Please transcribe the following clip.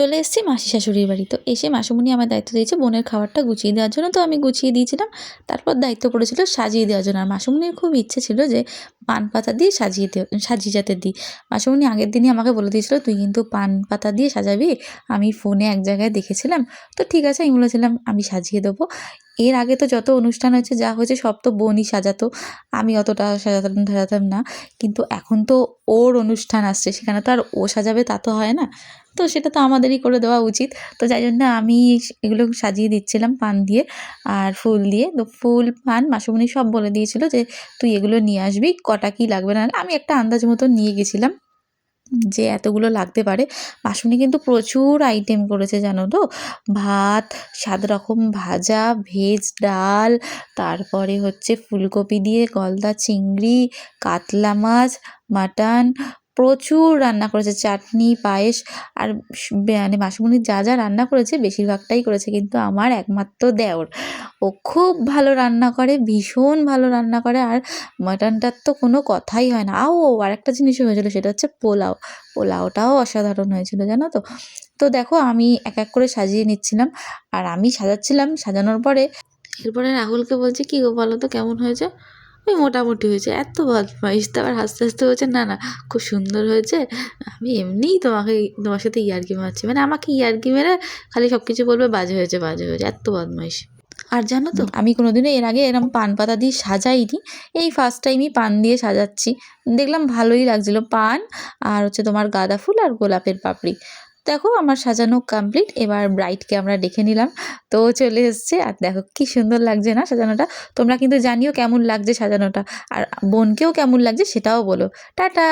চলে এসেছি মাসি শাশুড়ির বাড়ি। তো এসে মাসিমণি আমার দায়িত্ব দিয়েছে বোনের খাবারটা গুছিয়ে দেওয়ার জন্য। তো আমি গুছিয়ে দিয়েছিলাম। তারপর দায়িত্ব পড়েছিল সাজিয়ে দেওয়ার জন্য। আর মাসিমণির খুব ইচ্ছে ছিল যে পান পাতা দিয়ে সাজিয়ে যাতে দিই। মাসিমণি আগের দিনই আমাকে বলে দিয়েছিল, তুই কিন্তু পান পাতা দিয়ে সাজাবি। আমি ফোনে এক জায়গায় দেখেছিলাম। তো ঠিক আছে, আমি বলেছিলাম আমি সাজিয়ে দেবো। এর আগে তো যত অনুষ্ঠান হয়েছে যা হয়েছে সব তো বোনই সাজাতো, আমি অতটা সাজাতাম না। কিন্তু এখন তো ওর অনুষ্ঠান আসছে, সেখানে তো আর ও সাজাবে তা তো হয় না। তো সেটা তো আমাদেরই করে দেওয়া উচিত। তো যাই জন্য আমি এগুলো সাজিয়ে দিচ্ছিলাম পান দিয়ে আর ফুল দিয়ে। তো ফুল, পান মাসিমণি সব বলে দিয়েছিল যে তুই এগুলো নিয়ে আসবি, কটা কী লাগবে না। আমি একটা আন্দাজ মতো নিয়ে গেছিলাম যে এতগুলো লাগতে পারে। মাসিমণি কিন্তু প্রচুর আইটেম করেছে জানো তো। ভাত, ৭ রকম ভাজা, ভেজ ডাল, তারপরে হচ্ছে ফুলকপি দিয়ে গলদা চিংড়ি, কাতলা মাছ, মাটন, প্রচুর রান্না করেছে। চাটনি, পায়েস। আর মানে মাসিমণি যা যা রান্না করেছে বেশিরভাগটাই করেছে কিন্তু আমার একমাত্র দেওর। ও খুব ভালো রান্না করে, ভীষণ ভালো রান্না করে। আর মাটনটার তো কোনো কথাই হয় না। আরেকটা জিনিসও হয়েছিল, সেটা হচ্ছে পোলাও। পোলাওটাও অসাধারণ হয়েছিল জানো তো। তো দেখো আমি এক এক করে সাজিয়ে নিচ্ছিলাম। আর আমি সাজাচ্ছিলাম, সাজানোর পরে এরপরে রাহুলকে বলছি, কী গো বলো তো কেমন হয়েছে? ওই মোটামুটি হয়েছে। এত বদমাইশ। তো আবার হাসতে হাসতে বলছে, না না খুব সুন্দর হয়েছে, আমি এমনিই তোমার সাথে ইয়ার্কি মারছি। মানে আমাকে ইয়ার্কি মেরে খালি সব কিছু বলবে বাজে হয়েছে বাজে হয়েছে, এত বদমাইশ। আর জানো তো আমি কোনোদিনও এর আগে এরকম পান পাতা দিয়ে সাজাইনি। এই ফার্স্ট টাইমই পান দিয়ে সাজাচ্ছি। দেখলাম ভালোই লাগছিল। পান আর হচ্ছে তোমার গাঁদা ফুল আর গোলাপের পাপড়ি। দেখো আমার সাজানো কমপ্লিট। এবার ব্রাইডকে আমরা ডেকে নিলাম। তো চলে এসছে। আর দেখো কি সুন্দর লাগছে না সাজানোটা। তোমরা কিন্তু জানিও কেমন লাগছে সাজানোটা। আর বোনকেও কেমন লাগছে সেটাও বলো। টাটা।